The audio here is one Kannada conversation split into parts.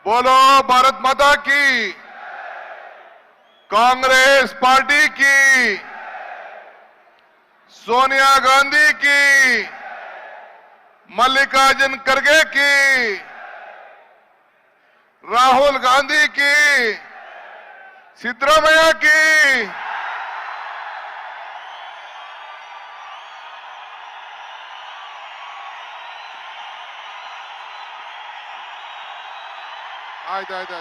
बोलो भारत माता की, कांग्रेस पार्टी की, सोनिया गांधी की, मल्लिकार्जुन खड़गे की, राहुल गांधी की, सिद्धरामैया की, आಯ್ತು ಆಯ್ತು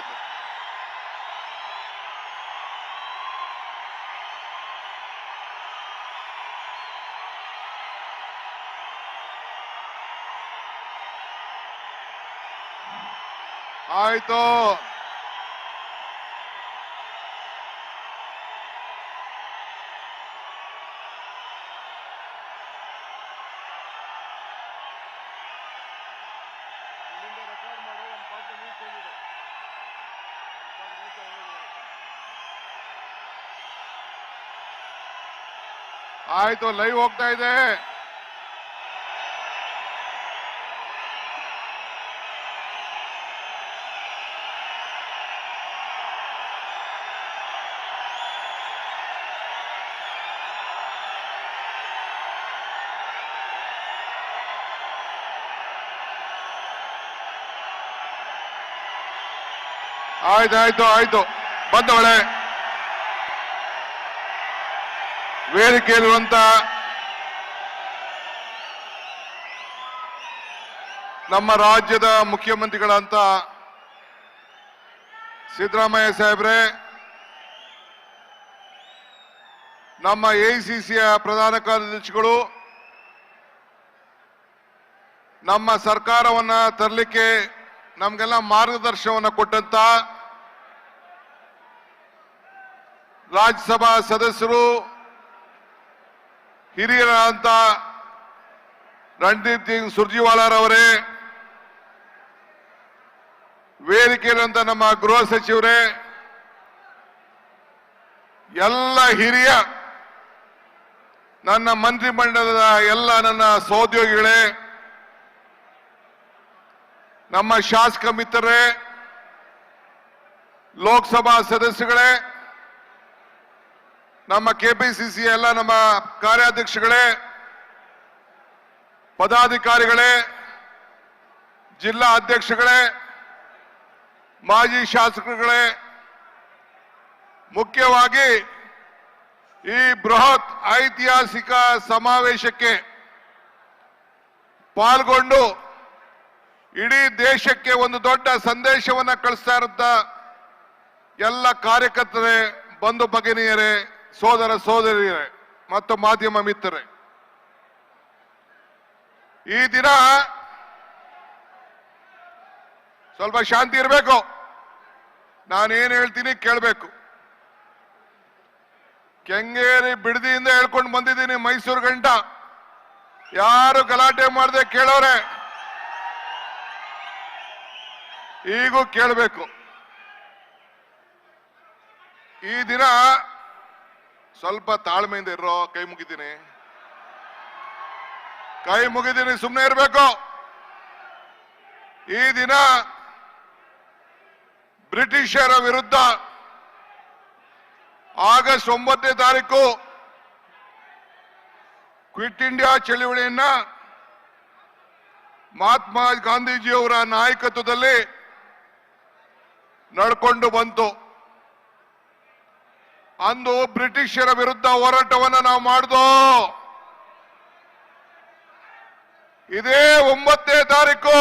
ಆಯ್ತು ಲೈವ್ ಹೋಗ್ತಾ ಇದೆ. ಆಯ್ತು ಬಂದವಳೆ ವೇದಿಕೆಯಲ್ಲಿರುವಂತ ನಮ್ಮ ರಾಜ್ಯದ ಮುಖ್ಯಮಂತ್ರಿಗಳಂತ ಸಿದ್ದರಾಮಯ್ಯ ಸಾಹೇಬ್ರೆ, ನಮ್ಮ ಎಐಸಿಸಿಯ ಪ್ರಧಾನ ಕಾರ್ಯದರ್ಶಿಗಳು, ನಮ್ಮ ಸರ್ಕಾರವನ್ನ ತರಲಿಕ್ಕೆ ನಮಗೆಲ್ಲ ಮಾರ್ಗದರ್ಶನವನ್ನು ಕೊಟ್ಟಂತ ರಾಜ್ಯಸಭಾ ಸದಸ್ಯರು, ಹಿರಿಯರಾದಂತ ರಣದೀಪ್ ಸಿಂಗ್ ಸುರ್ಜಿವಾಲಾರವರೇ, ವೇದಿಕೆಯಲ್ಲಿರುವಂತ ನಮ್ಮ ಗೃಹ ಸಚಿವರೇ, ಎಲ್ಲ ಹಿರಿಯ ನನ್ನ ಮಂತ್ರಿಮಂಡಲದ ಎಲ್ಲ ನನ್ನ ಸಹೋದ್ಯೋಗಿಗಳೇ, ನಮ್ಮ ಶಾಸಕ ಮಿತ್ರರೇ, ಲೋಕಸಭಾ ಸದಸ್ಯಗಳೇ, ನಮ್ಮ ಕೆಪಿಸಿಸಿ ಎಲ್ಲ ನಮ್ಮ ಕಾರ್ಯಾಧ್ಯಕ್ಷಗಳೇ, ಪದಾಧಿಕಾರಿಗಳೇ, ಜಿಲ್ಲಾ ಅಧ್ಯಕ್ಷಗಳೇ, ಮಾಜಿ ಶಾಸಕರುಗಳೇ, ಮುಖ್ಯವಾಗಿ ಈ ಬೃಹತ್ ಐತಿಹಾಸಿಕ ಸಮಾವೇಶಕ್ಕೆ ಪಾಲ್ಗೊಂಡು ಇಡೀ ದೇಶಕ್ಕೆ ಒಂದು ದೊಡ್ಡ ಸಂದೇಶವನ್ನ ಕಳಿಸ್ತಾ ಇರುತ್ತ ಎಲ್ಲ ಕಾರ್ಯಕರ್ತರೇ, ಬಂಧು ಭಗಿನಿಯರೇ, ಸೋದರ ಸೋದರಿಯರೇ ಮತ್ತು ಮಾಧ್ಯಮ ಮಿತ್ರರೇ, ಈ ದಿನ ಸ್ವಲ್ಪ ಶಾಂತಿ ಇರಬೇಕು. ನಾನೇನು ಹೇಳ್ತೀನಿ ಕೇಳಬೇಕು. ಕೆಂಗೇರಿ ಬಿಡದಿಯಿಂದ ಹೇಳ್ಕೊಂಡು ಬಂದಿದ್ದೀನಿ ಮೈಸೂರು ಗಂಟ. ಯಾರು ಗಲಾಟೆ ಮಾಡದೆ ಕೇಳೋರೆ, ಈಗೂ ಕೇಳಬೇಕು. ಈ ದಿನ ಸ್ವಲ್ಪ ತಾಳ್ಮೆಯಿಂದ ಇರೋ, ಕೈ ಮುಗಿದ್ದೀನಿ, ಸುಮ್ಮನೆ ಇರಬೇಕು. ಈ ದಿನ ಬ್ರಿಟಿಷರ ವಿರುದ್ಧ ಆಗಸ್ಟ್ 9ನೇ ತಾರೀಕು ಕ್ವಿಟ್ ಇಂಡಿಯಾ ಚಳವಳಿಯನ್ನ ಮಹಾತ್ಮ ಗಾಂಧೀಜಿಯವರ ನಾಯಕತ್ವದಲ್ಲಿ ನಡ್ಕೊಂಡು ಬಂತು. ಅಂದು ಬ್ರಿಟಿಷರ ವಿರುದ್ಧ ಹೋರಾಟವನ್ನ ನಾವು ಮಾಡಿದೋ. ಇದೇ 9ನೇ ತಾರೀಕು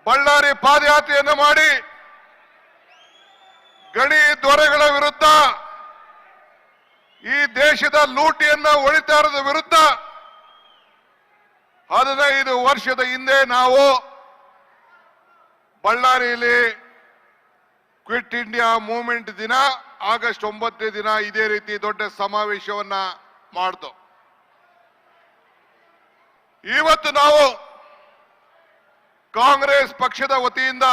ಬಳ್ಳಾರಿ ಪಾದಯಾತ್ರೆಯನ್ನು ಮಾಡಿ ಗಣಿ ದೊರೆಗಳ ವಿರುದ್ಧ, ಈ ದೇಶದ ಲೂಟಿಯನ್ನ ಹೊಡಿತಾ ಇರೋದ್ರ ವಿರುದ್ಧ 15 ವರ್ಷದ ಹಿಂದೆ ನಾವು ಬಳ್ಳಾರಿಯಲ್ಲಿ ಕ್ವಿಟ್ ಇಂಡಿಯಾ ಮೂವ್ಮೆಂಟ್ ದಿನ ಆಗಸ್ಟ್ 9ನೇ ದಿನ ಇದೇ ರೀತಿ ದೊಡ್ಡ ಸಮಾವೇಶವನ್ನ ಮಾಡಿದ್ವು. ಇವತ್ತು ನಾವು ಕಾಂಗ್ರೆಸ್ ಪಕ್ಷದ ವತಿಯಿಂದ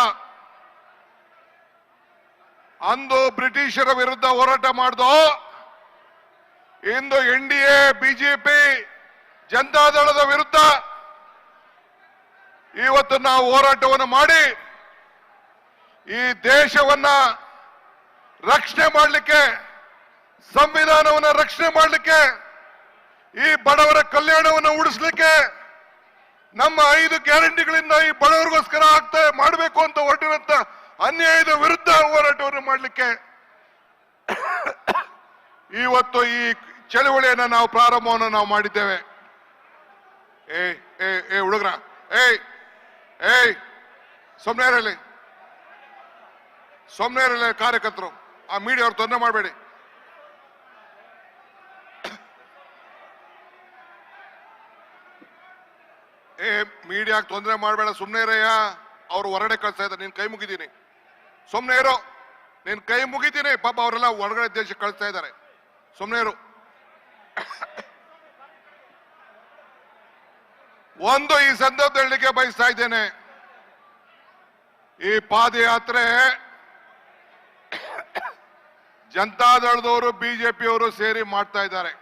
ಅಂದು ಬ್ರಿಟಿಷರ ವಿರುದ್ಧ ಹೋರಾಟ ಮಾಡ್ದೋ, ಇಂದು NDA ಬಿಜೆಪಿ ಜನತಾದಳದ ವಿರುದ್ಧ ಇವತ್ತು ನಾವು ಹೋರಾಟವನ್ನು ಮಾಡಿ ಈ ದೇಶವನ್ನ ರಕ್ಷಣೆ ಮಾಡಲಿಕ್ಕೆ, ಸಂವಿಧಾನವನ್ನು ರಕ್ಷಣೆ ಮಾಡಲಿಕ್ಕೆ, ಈ ಬಡವರ ಕಲ್ಯಾಣವನ್ನು ಉಳಿಸಲಿಕ್ಕೆ, ನಮ್ಮ 5 ಗ್ಯಾರಂಟಿಗಳಿಂದ ಈ ಬಡವರಿಗೋಸ್ಕರ ಮಾಡಬೇಕು ಅಂತ ಹೊರಟಿರುವಂತ ಅನ್ಯಾಯದ ವಿರುದ್ಧ ಹೋರಾಟವನ್ನು ಮಾಡಲಿಕ್ಕೆ ಇವತ್ತು ಈ ಚಳವಳಿಯನ್ನ ನಾವು ಪ್ರಾರಂಭವನ್ನು ನಾವು ಮಾಡಿದ್ದೇವೆ. ಹುಡುಗ್ರ ಸೊಮ್ನೇರಲ್ಲಿ ಕಾರ್ಯಕರ್ತರು, ಆ ಮೀಡಿಯಾ ಅವ್ರು ತೊಂದರೆ ಮಾಡಬೇಡಿ. ಮೀಡಿಯಾಗೆ ತೊಂದರೆ ಮಾಡಬೇಡ, ಸುಮ್ನೆ ಇರಯ್ಯ. ಅವ್ರು ಹೊರಗಡೆ ಕಳ್ಸ್ತಾ ಇದ್ದಾರೆ, ನೀನ್ ಕೈ ಮುಗಿದೀನಿ, ಸುಮ್ನೆ ಇರೋ, ನೀನ್ ಕೈ ಮುಗಿತೀನಿ. ಪಾಪ ಅವರೆಲ್ಲ ಹೊರಗಡೆ ದೇಶಕ್ಕೆ ಕಳಿಸ್ತಾ ಇದ್ದಾರೆ, ಸುಮ್ನೆ ಇರು. ಒಂದು ಈ ಸಂದರ್ಭದಲ್ಲಿಗೆ ಬಯಸ್ತಾ ಇದ್ದೇನೆ, ಈ ಪಾದಯಾತ್ರೆ ಜನತಾದಳದವರು ಬಿಜೆಪಿಯವರು ಸೇರಿ ಮಾಡ್ತಾ ಇದ್ದಾರೆ.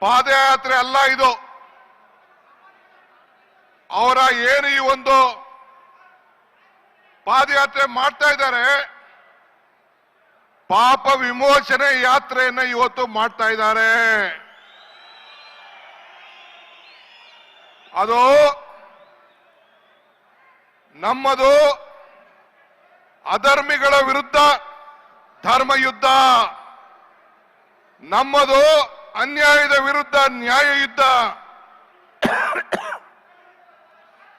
ಪಾದಯಾತ್ರೆ ಅಲ್ಲ ಇದು. ಅವರ ಏನು ಈ ಒಂದು ಪಾದಯಾತ್ರೆ ಮಾಡ್ತಾ ಇದ್ದಾರೆ, ಪಾಪ ವಿಮೋಚನೆ ಯಾತ್ರೆಯನ್ನ ಇವತ್ತು ಮಾಡ್ತಾ ಇದ್ದಾರೆ. ಅದು ನಮ್ಮದು ಅಧರ್ಮಿಗಳ ವಿರುದ್ಧ ಧರ್ಮ ಯುದ್ಧ, ನಮ್ಮದು ಅನ್ಯಾಯದ ವಿರುದ್ಧ ನ್ಯಾಯ ಯುದ್ಧ,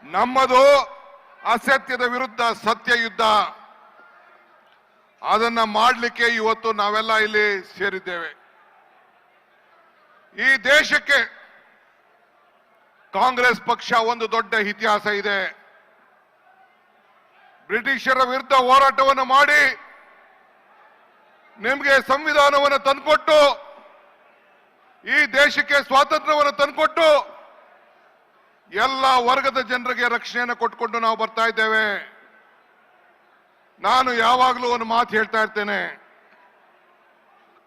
ನಮ್ಮದು ಅಸತ್ಯದ ವಿರುದ್ಧ ಸತ್ಯ ಯುದ್ಧ. ಅದನ್ನ ಮಾಡಲಿಕ್ಕೆ ಇವತ್ತು ನಾವೆಲ್ಲ ಇಲ್ಲಿ ಸೇರಿದ್ದೇವೆ. ಈ ದೇಶಕ್ಕೆ ಕಾಂಗ್ರೆಸ್ ಪಕ್ಷ ಒಂದು ದೊಡ್ಡ ಇತಿಹಾಸ ಇದೆ. ಬ್ರಿಟಿಷರ ವಿರುದ್ಧ ಹೋರಾಟವನ್ನು ಮಾಡಿ ನಿಮಗೆ ಸಂವಿಧಾನವನ್ನು ತಂದುಕೊಟ್ಟು, ಈ ದೇಶಕ್ಕೆ ಸ್ವಾತಂತ್ರ್ಯವನ್ನು ತಂದುಕೊಟ್ಟು, ಎಲ್ಲ ವರ್ಗದ ಜನರಿಗೆ ರಕ್ಷಣೆಯನ್ನು ಕೊಟ್ಕೊಂಡು ನಾವು ಬರ್ತಾ ಇದ್ದೇವೆ. ನಾನು ಯಾವಾಗಲೂ ಒಂದು ಮಾತು ಹೇಳ್ತಾ ಇರ್ತೇನೆ,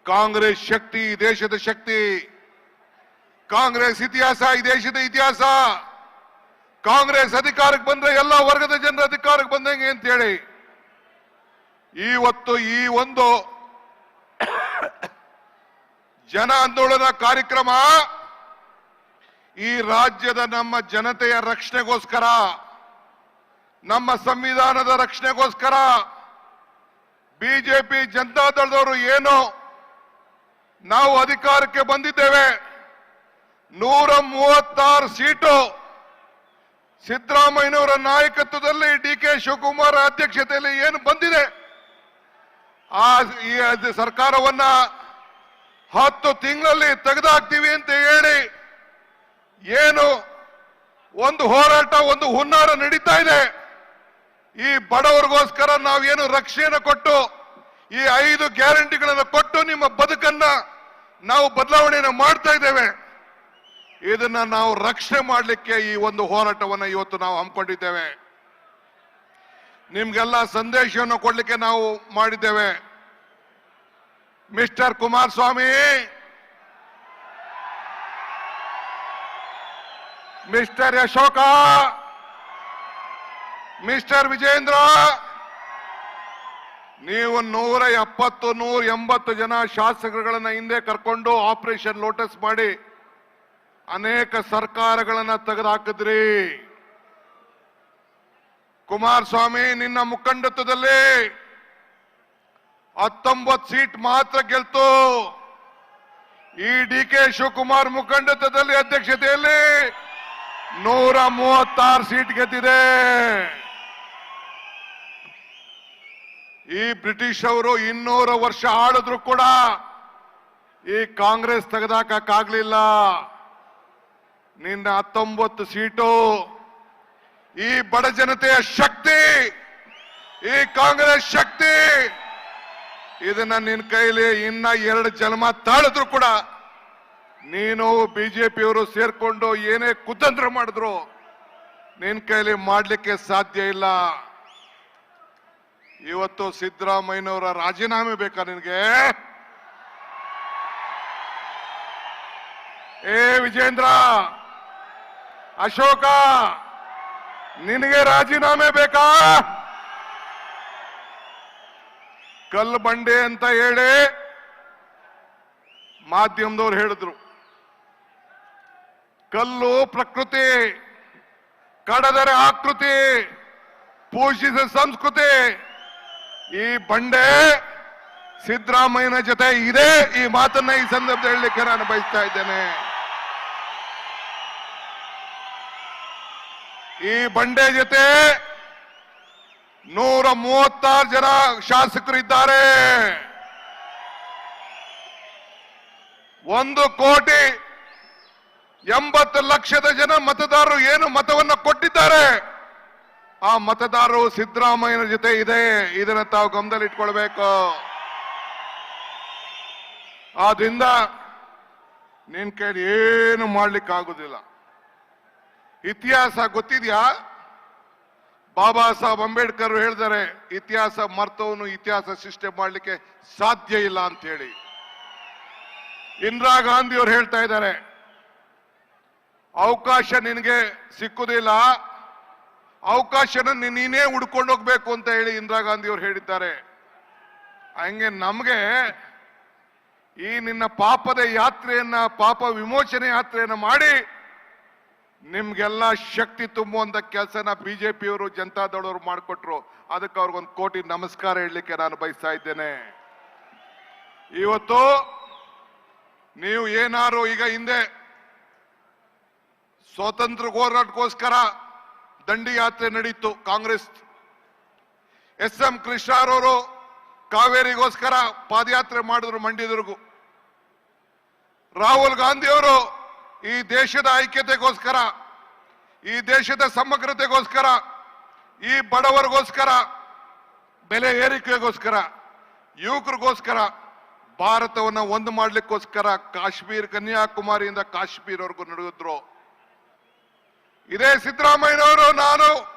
ಕಾಂಗ್ರೆಸ್ ಶಕ್ತಿ ಈ ದೇಶದ ಶಕ್ತಿ, ಕಾಂಗ್ರೆಸ್ ಇತಿಹಾಸ ಈ ದೇಶದ ಇತಿಹಾಸ. ಕಾಂಗ್ರೆಸ್ ಅಧಿಕಾರಕ್ಕೆ ಬಂದ್ರೆ ಎಲ್ಲ ವರ್ಗದ ಜನರ ಅಧಿಕಾರಕ್ಕೆ ಬಂದಂಗೆ ಅಂತ ಹೇಳಿ ಇವತ್ತು ಈ ಒಂದು ಜನ ಆಂದೋಲನ ಕಾರ್ಯಕ್ರಮ ಈ ರಾಜ್ಯದ ನಮ್ಮ ಜನತೆಯ ರಕ್ಷಣೆಗೋಸ್ಕರ, ನಮ್ಮ ಸಂವಿಧಾನದ ರಕ್ಷಣೆಗೋಸ್ಕರ ಬಿಜೆಪಿ ಜನತಾದಳದವರು ಏನು ನಾವು ಅಧಿಕಾರಕ್ಕೆ ಬಂದಿದ್ದೇವೆ, 136 ಸೀಟು ಸಿದ್ದರಾಮಯ್ಯನವರ ನಾಯಕತ್ವದಲ್ಲಿ DK ಶಿವಕುಮಾರ್ ಅಧ್ಯಕ್ಷತೆಯಲ್ಲಿ ಏನು ಬಂದಿದೆ, ಈ ಸರ್ಕಾರವನ್ನ 10 ತಿಂಗಳಲ್ಲಿ ತೆಗೆದುಹಾಕ್ತೀವಿ ಅಂತ ಹೇಳಿ ಏನು ಒಂದು ಹೋರಾಟ, ಒಂದು ಹುನ್ನಾರ ನಡೀತಾ ಇದೆ. ಈ ಬಡವರಿಗೋಸ್ಕರ ನಾವೇನು ರಕ್ಷಣೆಯನ್ನು ಕೊಟ್ಟು, ಈ 5 ಗ್ಯಾರಂಟಿಗಳನ್ನು ಕೊಟ್ಟು ನಿಮ್ಮ ಬದುಕನ್ನ ನಾವು ಬದಲಾವಣೆಯನ್ನು ಮಾಡ್ತಾ ಇದ್ದೇವೆ. ಇದನ್ನ ನಾವು ರಕ್ಷಣೆ ಮಾಡಲಿಕ್ಕೆ ಈ ಒಂದು ಹೋರಾಟವನ್ನು ಇವತ್ತು ನಾವು ಹಮ್ಮಿಕೊಂಡಿದ್ದೇವೆ. ನಿಮ್ಗೆಲ್ಲ ಸಂದೇಶವನ್ನು ಕೊಡ್ಲಿಕ್ಕೆ ನಾವು ಮಾಡಿದ್ದೇವೆ. Mister Kumaraswamy, mister Ashoka, mister Vijendra, ನೀವು 170, 180 ಜನ ಶಾಸಕರುಗಳನ್ನ ಹಿಂದೆ ಕರ್ಕೊಂಡು ಆಪರೇಷನ್ ಲೋಟಸ್ ಮಾಡಿ ಅನೇಕ ಸರ್ಕಾರಗಳನ್ನ ತೆಗೆದುಹಾಕಿದ್ರಿ. ಕುಮಾರಸ್ವಾಮಿ, ನಿನ್ನ ಮುಖಂಡತ್ವದಲ್ಲಿ 19 ಸೀಟ್ ಮಾತ್ರ ಗೆಲ್ತು. ಈ DK ಶಿವಕುಮಾರ್ ಮುಖಂಡತ್ವದಲ್ಲಿ ಅಧ್ಯಕ್ಷತೆಯಲ್ಲಿ 136 ಸೀಟ್ ಗೆದ್ದಿದೆ. ಈ ಬ್ರಿಟಿಷ್ ಅವರು 200 ವರ್ಷ ಆಳಿದ್ರು ಕೂಡ ಈ ಕಾಂಗ್ರೆಸ್ ತೆಗೆದಾಕಕ್ಕಾಗ್ಲಿಲ್ಲ. ನಿನ್ನ 19 ಸೀಟು ಈ ಬಡ ಜನತೆಯ ಶಕ್ತಿ, ಈ ಕಾಂಗ್ರೆಸ್ ಶಕ್ತಿ. ಇದನ್ನ ನಿನ್ನ ಕೈಲಿ ಇನ್ನ 2 ಜನ್ಮ ತಾಳಿದ್ರು ಕೂಡ ನೀನು ಬಿಜೆಪಿಯವರು ಸೇರ್ಕೊಂಡು ಏನೇ ಕುತಂತ್ರ ಮಾಡಿದ್ರು ನಿನ್ನ ಕೈಲಿ ಮಾಡ್ಲಿಕ್ಕೆ ಸಾಧ್ಯ ಇಲ್ಲ. ಇವತ್ತು ಸಿದ್ದರಾಮಯ್ಯನವರ ರಾಜೀನಾಮೆ ಬೇಕಾ ನಿನಗೆ? ಏ ವಿಜೇಂದ್ರ, ಅಶೋಕ, ನಿನಗೆ ರಾಜೀನಾಮೆ ಬೇಕಾ? ಕಲ್ಲು ಬಂಡೆ ಅಂತ ಹೇಳಿ ಮಾಧ್ಯಮದವ್ರು ಹೇಳಿದ್ರು. ಕಲ್ಲು ಪ್ರಕೃತಿ, ಕಡದರೆ ಆಕೃತಿ, ಪೂಜಿಸಿದ ಸಂಸ್ಕೃತಿ. ಈ ಬಂಡೆ ಸಿದ್ದರಾಮಯ್ಯನ ಜೊತೆ ಇದೆ. ಈ ಮಾತನ್ನ ಈ ಸಂದರ್ಭದಲ್ಲಿ ಹೇಳಲಿಕ್ಕೆ ನಾನು ಬಯಸ್ತಾ ಇದ್ದೇನೆ. ಈ ಬಂಡೆ ಜೊತೆ 136 ಜನ ಶಾಸಕರಿದ್ದಾರೆ. 1,80,00,000 ಜನ ಮತದಾರರು ಏನು ಮತವನ್ನ ಕೊಟ್ಟಿದ್ದಾರೆ. ಆ ಮತದಾರರು ಸಿದ್ದರಾಮಯ್ಯನ ಜೊತೆ ಇದೆ. ಇದನ್ನ ತಾವು ಗಮನದಲ್ಲಿ ಇಟ್ಕೊಳ್ಬೇಕು. ಆದ್ರಿಂದ ನಿನ್ ಕೈಲಿ ಏನು ಮಾಡ್ಲಿಕ್ಕೆ ಆಗುದಿಲ್ಲ. ಇತಿಹಾಸ ಗೊತ್ತಿದ್ಯಾ? ಬಾಬಾ ಸಾಹೇಬ್ ಅಂಬೇಡ್ಕರ್ ಹೇಳ್ತಾರೆ, ಇತಿಹಾಸ ಮರ್ತವನು ಇತಿಹಾಸ ಸೃಷ್ಟಿ ಮಾಡ್ಲಿಕ್ಕೆ ಸಾಧ್ಯ ಇಲ್ಲ ಅಂತ ಹೇಳಿ. ಇಂದಿರಾ ಗಾಂಧಿ ಅವರು ಹೇಳ್ತಾ ಇದ್ದಾರೆ, ಅವಕಾಶ ನಿನಗೆ ಸಿಕ್ಕುದಿಲ್ಲ, ಅವಕಾಶನ ನೀನೇ ಹುಡ್ಕೊಂಡು ಹೋಗ್ಬೇಕು ಅಂತ ಹೇಳಿ ಇಂದಿರಾ ಗಾಂಧಿ ಅವರು ಹೇಳಿದ್ದಾರೆ. ಹಂಗೆ ನಮ್ಗೆ ಈ ನಿನ್ನ ಪಾಪದ ಯಾತ್ರೆಯನ್ನ, ಪಾಪ ವಿಮೋಚನೆ ಯಾತ್ರೆಯನ್ನ ಮಾಡಿ ನಿಮ್ಗೆಲ್ಲ ಶಕ್ತಿ ತುಂಬುವಂತ ಕೆಲಸನ ಬಿಜೆಪಿಯವರು, ಜನತಾದಳವರು ಮಾಡಿಕೊಟ್ರು. ಅದಕ್ಕೆ ಅವ್ರಿಗೊಂದು ಕೋಟಿ ನಮಸ್ಕಾರ ಹೇಳಲಿಕ್ಕೆ ನಾನು ಬಯಸ್ತಾ ಇದ್ದೇನೆ. ಇವತ್ತು ನೀವು ಏನಾರು ಈಗ ಹಿಂದೆ ಸ್ವಾತಂತ್ರ್ಯ ಹೋರಾಟಕ್ಕೋಸ್ಕರ ದಂಡಿ ಯಾತ್ರೆ ನಡೀತು ಕಾಂಗ್ರೆಸ್. ಎಸ್.ಎಂ. ಕೃಷ್ಣರವರು ಕಾವೇರಿಗೋಸ್ಕರ ಪಾದಯಾತ್ರೆ ಮಾಡಿದ್ರು ಮಂಡ್ಯದವರೆಗೂ. ರಾಹುಲ್ ಗಾಂಧಿ ಅವರು ಈ ದೇಶದ ಐಕ್ಯತೆಗೋಸ್ಕರ, ಈ ದೇಶದ ಸಮಗ್ರತೆಗೋಸ್ಕರ, ಈ ಬಡವರಿಗೋಸ್ಕರ, ಬೆಲೆ ಏರಿಕೆಗೋಸ್ಕರ, ಯುವಕರಿಗೋಸ್ಕರ, ಭಾರತವನ್ನ ಒಂದು ಮಾಡ್ಲಿಕ್ಕೋಸ್ಕರ ಕಾಶ್ಮೀರ್, ಕನ್ಯಾಕುಮಾರಿಯಿಂದ ಕಾಶ್ಮೀರವರೆಗೂ ನಡೆದಿದ್ರು. ಇದೇ ಸಿದ್ದರಾಮಯ್ಯನವರು,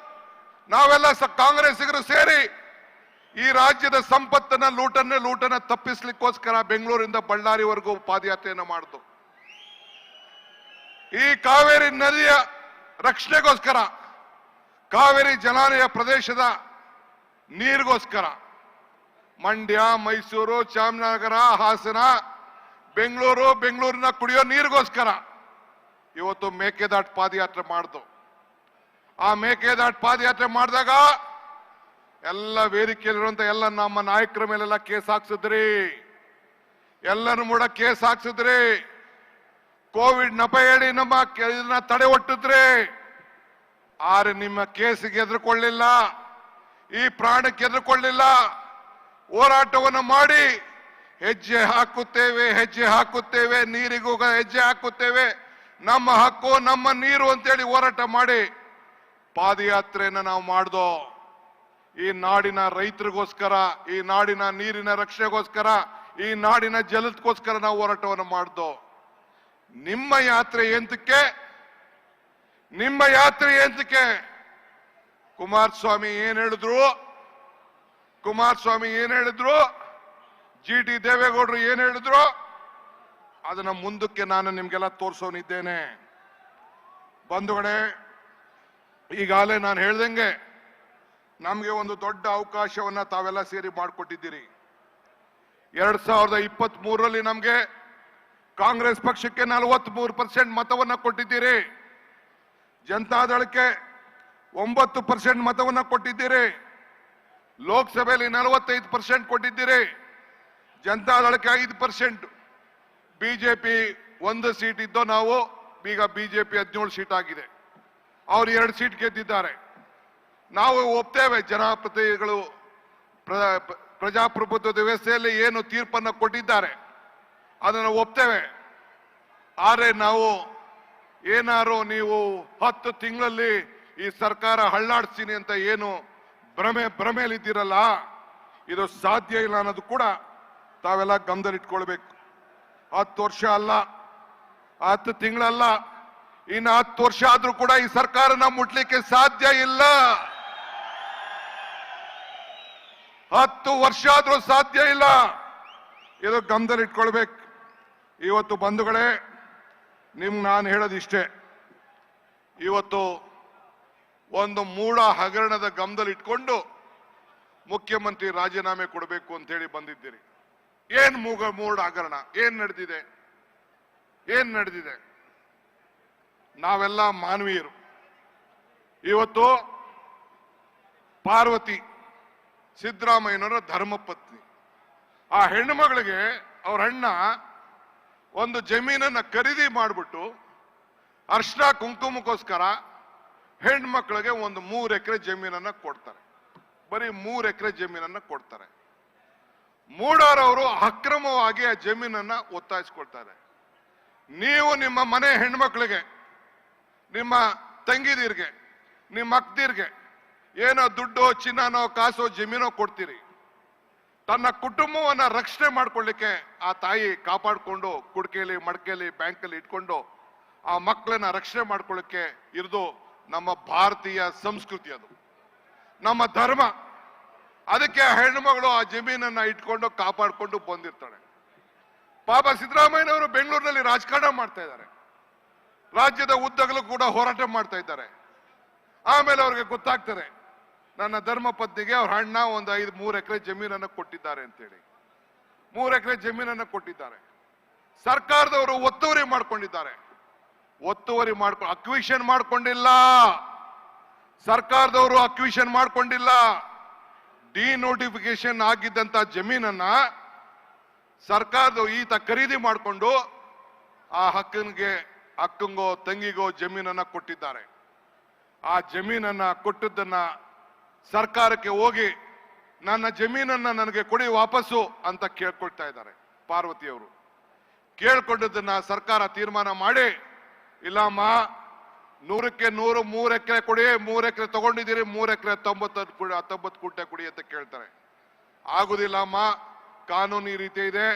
ನಾವೆಲ್ಲ ಕಾಂಗ್ರೆಸ್ಸಿಗರು ಸೇರಿ ಈ ರಾಜ್ಯದ ಸಂಪತ್ತನ್ನ, ಲೂಟನ್ನ ತಪ್ಪಿಸ್ಲಿಕ್ಕೋಸ್ಕರ ಬೆಂಗಳೂರಿಂದ ಬಳ್ಳಾರಿವರೆಗೂ ಪಾದಯಾತ್ರೆಯನ್ನು ಮಾಡಿದ್ರು. ಈ ಕಾವೇರಿ ನದಿಯ ರಕ್ಷಣೆಗೋಸ್ಕರ, ಕಾವೇರಿ ಜಲಾನಯ ಪ್ರದೇಶದ ನೀರಿಗೋಸ್ಕರ ಮಂಡ್ಯ, ಮೈಸೂರು, ಚಾಮರಾಜನಗರ, ಹಾಸನ, ಬೆಂಗಳೂರಿನ ಕುಡಿಯೋ ನೀರಿಗೋಸ್ಕರ ಇವತ್ತು ಮೇಕೆದಾಟು ಪಾದಯಾತ್ರೆ ಮಾಡ್ದು. ಆ ಮೇಕೆದಾಟು ಪಾದಯಾತ್ರೆ ಮಾಡಿದಾಗ ಎಲ್ಲ ವೇದಿಕೆಯಲ್ಲಿರುವಂತ ಎಲ್ಲ ನಮ್ಮ ನಾಯಕರ ಮೇಲೆಲ್ಲ ಕೇಸ್ ಹಾಕ್ಸಿದ್ರಿ, ಎಲ್ಲರೂ ಕೂಡ ಕೇಸ್ ಹಾಕ್ಸಿದ್ರಿ. ಕೋವಿಡ್ ನಪ ಹೇಳಿ ನಮ್ಮ ಇದನ್ನ ತಡೆ ಒಟ್ಟಿದ್ರಿ. ಆದ್ರೆ ನಿಮ್ಮ ಕೇಸಿಗೆ ಎದುರುಕೊಳ್ಳಿಲ್ಲ, ಈ ಪ್ರಾಣಕ್ಕೆ ಎದುರುಕೊಳ್ಳಿಲ್ಲ. ಹೋರಾಟವನ್ನು ಮಾಡಿ ಹೆಜ್ಜೆ ಹಾಕುತ್ತೇವೆ, ನೀರಿಗೂ ಹೆಜ್ಜೆ ಹಾಕುತ್ತೇವೆ, ನಮ್ಮ ಹಕ್ಕು ನಮ್ಮ ನೀರು ಅಂತೇಳಿ ಹೋರಾಟ ಮಾಡಿ ಪಾದಯಾತ್ರೆಯನ್ನ ನಾವು ಮಾಡ್ದೋ. ಈ ನಾಡಿನ ರೈತರಿಗೋಸ್ಕರ, ಈ ನಾಡಿನ ನೀರಿನ ರಕ್ಷಣೆಗೋಸ್ಕರ, ಈ ನಾಡಿನ ಜಲದಗೋಸ್ಕರ ನಾವು ಹೋರಾಟವನ್ನು ಮಾಡ್ದೋ. ನಿಮ್ಮ ಯಾತ್ರೆ ಎಂತಕ್ಕೆ? ಕುಮಾರಸ್ವಾಮಿ ಏನ್ ಹೇಳಿದ್ರು, ಜಿ.ಟಿ. ದೇವೇಗೌಡರು ಏನ್ ಹೇಳಿದ್ರು, ಅದನ್ನ ಮುಂದಕ್ಕೆ ನಾನು ನಿಮ್ಗೆಲ್ಲ ತೋರಿಸೋನಿದ್ದೇನೆ. ಬಂಧುಗಳೇ, ಈಗಾಗಲೇ ನಾನು ಹೇಳ್ದಂಗೆ ನಮ್ಗೆ ಒಂದು ದೊಡ್ಡ ಅವಕಾಶವನ್ನ ತಾವೆಲ್ಲ ಸೇರಿ ಮಾಡಿಕೊಟ್ಟಿದ್ದೀರಿ. 2023ರಲ್ಲಿ ನಮ್ಗೆ ಕಾಂಗ್ರೆಸ್ ಪಕ್ಷಕ್ಕೆ 43% ಮತವನ್ನ ಕೊಟ್ಟಿದ್ದೀರಿ. ಜನತಾದಳಕ್ಕೆ 9% ಮತವನ್ನ ಕೊಟ್ಟಿದ್ದೀರಿ. ಲೋಕಸಭೆಯಲ್ಲಿ 45% ಕೊಟ್ಟಿದ್ದೀರಿ. ಜನತಾದಳಕ್ಕೆ 5%. ಬಿಜೆಪಿ 1 ಸೀಟ್ ಇದ್ದೋ ನಾವು, ಈಗ ಬಿಜೆಪಿ 17 ಸೀಟ್ ಆಗಿದೆ. ಅವ್ರು 2 ಸೀಟ್ ಗೆದ್ದಿದ್ದಾರೆ. ನಾವು ಒಪ್ತೇವೆ, ಜನಪ್ರತಿನಿಧಿಗಳು ಪ್ರಜಾಪ್ರಭುತ್ವದ ವ್ಯವಸ್ಥೆಯಲ್ಲಿ ಏನು ತೀರ್ಪನ್ನು ಕೊಟ್ಟಿದ್ದಾರೆ ಅದನ್ನು ಒಪ್ತೇವೆ. ಆದರೆ ನಾವು ಏನಾರು ನೀವು 10 ತಿಂಗಳಲ್ಲಿ ಈ ಸರ್ಕಾರ ಹಳ್ಳಾಡ್ತೀನಿ ಅಂತ ಏನು ಭ್ರಮೆಯಲ್ಲಿದ್ದೀರಲ್ಲ, ಇದು ಸಾಧ್ಯ ಇಲ್ಲ ಅನ್ನೋದು ಕೂಡ ತಾವೆಲ್ಲ ಗಮನದಲ್ಲಿಟ್ಕೊಳ್ಬೇಕು. 10 ವರ್ಷ ಅಲ್ಲ, 10 ತಿಂಗಳಲ್ಲ, ಇನ್ನು 10 ವರ್ಷ ಆದ್ರೂ ಕೂಡ ಈ ಸರ್ಕಾರನ ಮುಟ್ಲಿಕ್ಕೆ ಸಾಧ್ಯ ಇಲ್ಲ. 10 ವರ್ಷ ಆದ್ರೂ ಸಾಧ್ಯ ಇಲ್ಲ. ಇದು ಗಮನದಲ್ಲಿ ಇಟ್ಕೊಳ್ಬೇಕು. ಇವತ್ತು ಬಂಧುಗಳೇ, ನಾನು ಹೇಳೋದಿಷ್ಟೇ. ಇವತ್ತು ಒಂದು ಮೂಢ ಹಗರಣದ ಗಮನದಲ್ಲಿ ಇಟ್ಕೊಂಡು ಮುಖ್ಯಮಂತ್ರಿ ರಾಜೀನಾಮೆ ಕೊಡಬೇಕು ಅಂತ ಹೇಳಿ ಬಂದಿದ್ದೀರಿ. ಏನ್ ಮೂಢ ಹಗರಣ ಏನ್ ನಡೆದಿದೆ? ನಾವೆಲ್ಲ ಮಾನವೀಯರು. ಇವತ್ತು ಪಾರ್ವತಿ ಸಿದ್ದರಾಮಯ್ಯನವರ ಧರ್ಮಪತ್ನಿ, ಆ ಹೆಣ್ಣು ಮಗಳಿಗೆ ಅವ್ರ ಅಣ್ಣ ಒಂದು ಜಮೀನನ್ನ ಖರೀದಿ ಮಾಡಿಬಿಟ್ಟು ಅರ್ಶನ ಕುಂಕುಮಕ್ಕೋಸ್ಕರ ಹೆಣ್ಮಕ್ಳಿಗೆ ಒಂದು 3 ಎಕರೆ ಜಮೀನನ್ನ ಕೊಡ್ತಾರೆ. ಬರೀ 3 ಎಕರೆ ಜಮೀನನ್ನ ಕೊಡ್ತಾರೆ. ಮೂಡಾರವರು ಅಕ್ರಮವಾಗಿ ಆ ಜಮೀನನ್ನ ಒತ್ತಾಯಿಸ್ಕೊಳ್ತಾರೆ. ನೀವು ನಿಮ್ಮ ಮನೆ ಹೆಣ್ಮಕ್ಳಿಗೆ, ನಿಮ್ಮ ತಂಗಿದೀರ್ಗೆ, ನಿಮ್ಮ ಅಕ್ಕದಿರ್ಗೆ ಏನೋ ದುಡ್ಡು, ಚಿನ್ನನೋ, ಕಾಸೋ, ಜಮೀನೋ ಕೊಡ್ತೀರಿ. ತನ್ನ ಕುಟುಂಬವನ್ನ ರಕ್ಷಣೆ ಮಾಡ್ಕೊಳ್ಳಿಕ್ಕೆ ಆ ತಾಯಿ ಕಾಪಾಡಿಕೊಂಡು ಕುಡ್ಕೆಯಲ್ಲಿ, ಮಡಕೆಯಲ್ಲಿ, ಬ್ಯಾಂಕಲ್ಲಿ ಇಟ್ಕೊಂಡು ಆ ಮಕ್ಕಳನ್ನ ರಕ್ಷಣೆ ಮಾಡ್ಕೊಳ್ಳಿಕ್ಕೆ ಇರೋದು ನಮ್ಮ ಭಾರತೀಯ ಸಂಸ್ಕೃತಿ, ಅದು ನಮ್ಮ ಧರ್ಮ. ಅದಕ್ಕೆ ಹೆಣ್ಣುಮಗಳು ಆ ಜಮೀನನ್ನ ಇಟ್ಕೊಂಡು ಕಾಪಾಡಿಕೊಂಡು ಬಂದಿರ್ತಾಳೆ. ಪಾಪ ಸಿದ್ದರಾಮಯ್ಯನವರು ಬೆಂಗಳೂರಿನಲ್ಲಿ ರಾಜಕಾರಣ ಮಾಡ್ತಾ ಇದ್ದಾರೆ. ರಾಜ್ಯದ ಉದ್ದಗಲೂ ಕೂಡ ಹೋರಾಟ ಮಾಡ್ತಾ ಇದ್ದಾರೆ. ಆಮೇಲೆ ಅವ್ರಿಗೆ ಗೊತ್ತಾಗ್ತದೆ, ನನ್ನ ಧರ್ಮ ಪತ್ನಿಗೆ ಅವ್ರ ಅಣ್ಣ ಒಂದು 3 ಎಕರೆ ಜಮೀನನ್ನು ಕೊಟ್ಟಿದ್ದಾರೆ ಅಂತೇಳಿ. 3 ಎಕರೆ ಜಮೀನನ್ನು ಕೊಟ್ಟಿದ್ದಾರೆ. ಸರ್ಕಾರದವರು ಒತ್ತುವರಿ ಮಾಡ್ಕೊಂಡಿದ್ದಾರೆ. ಅಕ್ವಿಷನ್ ಮಾಡ್ಕೊಂಡಿಲ್ಲ. ಸರ್ಕಾರದವರು ಅಕ್ವಿಷನ್ ಮಾಡ್ಕೊಂಡಿಲ್ಲ. ಡಿನೋಟಿಫಿಕೇಶನ್ ಆಗಿದ್ದಂತ ಜಮೀನನ್ನ ಸರ್ಕಾರದವರು ಈತ ಖರೀದಿ ಮಾಡಿಕೊಂಡು ಆ ಅಕ್ಕಂಗೋ ತಂಗಿಗೋ ಜಮೀನನ್ನ ಕೊಟ್ಟಿದ್ದಾರೆ. ಆ ಜಮೀನನ್ನ ಕೊಟ್ಟದ್ದನ್ನ ಸರ್ಕಾರಕ್ಕೆ ಹೋಗಿ ನನ್ನ ಜಮೀನನ್ನ ನನಗೆ ಕೊಡಿ ವಾಪಸ್ಸು ಅಂತ ಕೇಳ್ಕೊಳ್ತಾ ಇದ್ದಾರೆ. ಪಾರ್ವತಿಯವರು ಕೇಳ್ಕೊಂಡದನ್ನ ಸರ್ಕಾರ ತೀರ್ಮಾನ ಮಾಡಿ, ಇಲ್ಲಮ್ಮ 100ಕ್ಕೆ 100 3 ಎಕರೆ ಕೊಡಿ, 3 ಎಕರೆ ತಗೊಂಡಿದ್ದೀರಿ, 3 ಎಕರೆ 19 ಗುಂಟೆ ಕೊಡಿ ಅಂತ ಕೇಳ್ತಾರೆ. ಆಗುದಿಲ್ಲ ಅಮ್ಮ, ಕಾನೂನು ಈ ರೀತಿ ಇದೆ,